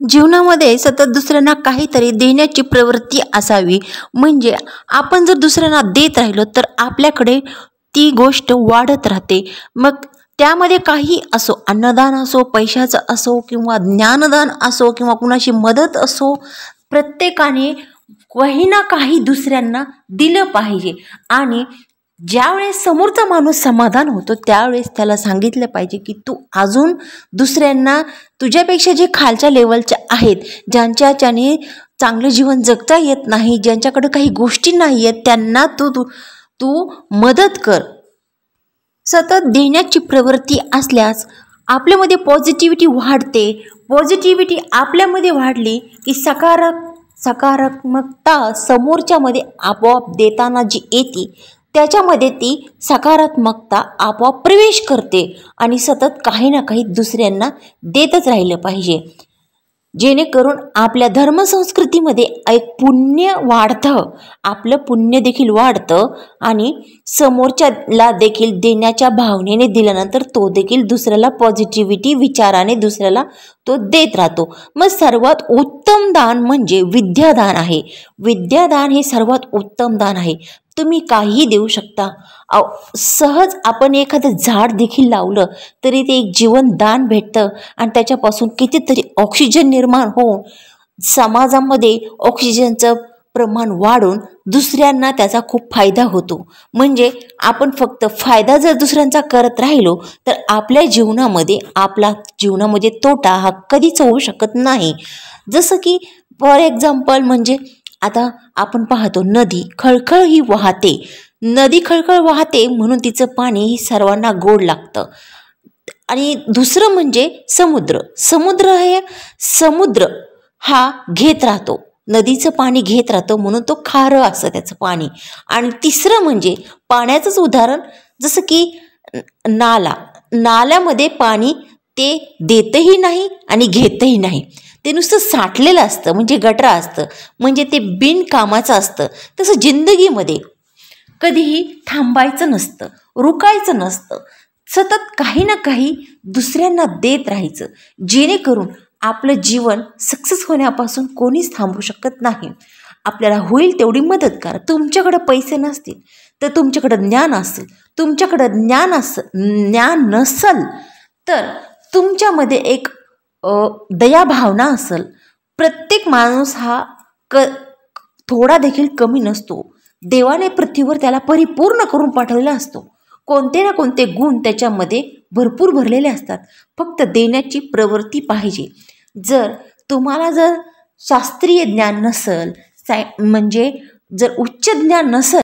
जीवनामध्ये सतत दुसऱ्यांना काहीतरी देण्याची प्रवृत्ती असावी. म्हणजे आपण जर दुसऱ्यांना देत राहिलो तर आपल्याकडे ती गोष्ट वाढत राहते. मग त्यामध्ये काही असो, अन्नदान असो, पैशाचं असो किंवा ज्ञानदान असो किंवा कुणाची मदत असो, प्रत्येकाने काही ना काही दुसऱ्यांना दिलं पाहिजे. आणि ज्यावेळेस समोरचा माणूस समाधान होतो त्यावेळेस त्याला सांगितलं पाहिजे की तू अजून दुसऱ्यांना, तुझ्यापेक्षा जे खालच्या लेवलच्या आहेत, ज्यांच्याने चांगलं जीवन जगता येत नाही, ज्यांच्याकडे काही गोष्टी नाही आहेत, त्यांना तू तू तू मदत कर. सतत देण्याची प्रवृत्ती असल्यास आपल्यामध्ये पॉझिटिव्हिटी वाढते. पॉझिटिव्हिटी आपल्यामध्ये वाढली की सकारात्मकता समोरच्यामध्ये आपोआप देताना जी येते त्याच्यामध्ये ती सकारात्मकता आपोआप प्रवेश करते. आणि सतत काही ना काही दुसऱ्यांना देतच राहिलं पाहिजे, जेणेकरून आपल्या धर्मसंस्कृतीमध्ये एक पुण्य वाढतं, आपलं पुण्य देखील वाढतं. आणि समोरच्याला देखील देण्याच्या भावनेने दिल्यानंतर तो देखील दुसऱ्याला पॉझिटिव्हिटी विचाराने दुसऱ्याला तो देत राहतो. मग सर्वात उत्तम दान म्हणजे विद्यादान आहे. विद्यादान हे सर्वात उत्तम दान आहे. तुम्ही काहीही देऊ शकता. सहज आपण एखादं झाड देखील लावलं तरी ते एक जीवनदान भेटतं आणि त्याच्यापासून कितीतरी ऑक्सिजन निर्माण होऊन समाजामध्ये ऑक्सिजनचं प्रमाण वाढून दुसऱ्यांना त्याचा खूप फायदा होतो. म्हणजे आपण फक्त फायदा जर दुसऱ्यांचा करत राहिलो तर आपल्या जीवनामध्ये तोटा हा कधीच होऊ शकत नाही. जसं की फॉर एक्झाम्पल, म्हणजे आता आपण पाहतो नदी खळखळ ही वाहते. नदी खळखळ वाहते म्हणून तिचं पाणी ही सर्वांना गोड लागतं. आणि दुसरं म्हणजे समुद्र हा घेत राहतो, नदीचं पाणी घेत राहतो म्हणून तो खारं असतं त्याचं पाणी. आणि तिसरं म्हणजे पाण्याचंच उदाहरण, जसं की नाल्यामध्ये पाणी ते देतही नाही आणि घेतही नाही, ते नुसतं साठलेलं असतं, म्हणजे गटरा असतं, म्हणजे ते बिनकामाचं असतं. तसं जिंदगीमध्ये कधीही थांबायचं नसतं, रुकायचं नसतं. सतत काही ना काही दुसऱ्यांना देत राहायचं, जेणेकरून आपलं जीवन सक्सेस होण्यापासून कोणीच थांबू शकत नाही. आपल्याला होईल तेवढी मदत करा. तुमच्याकडे पैसे नसतील तर तुमच्याकडं ज्ञान असेल, तुमच्याकडं ज्ञान नसेल तर तुमच्यामध्ये एक दयाभावना असेल. प्रत्येक माणूस हा थोडा देखील कमी नसतो. देवाने पृथ्वीवर त्याला परिपूर्ण करून पाठवलेला असतो. कोणते ना कोणते गुण त्याच्यामध्ये भरपूर भरलेले असतात. फक्त देण्याची प्रवृत्ती पाहिजे. जर तुम्हाला शास्त्रीय ज्ञान नसेल, म्हणजे जर उच्च ज्ञान नसेल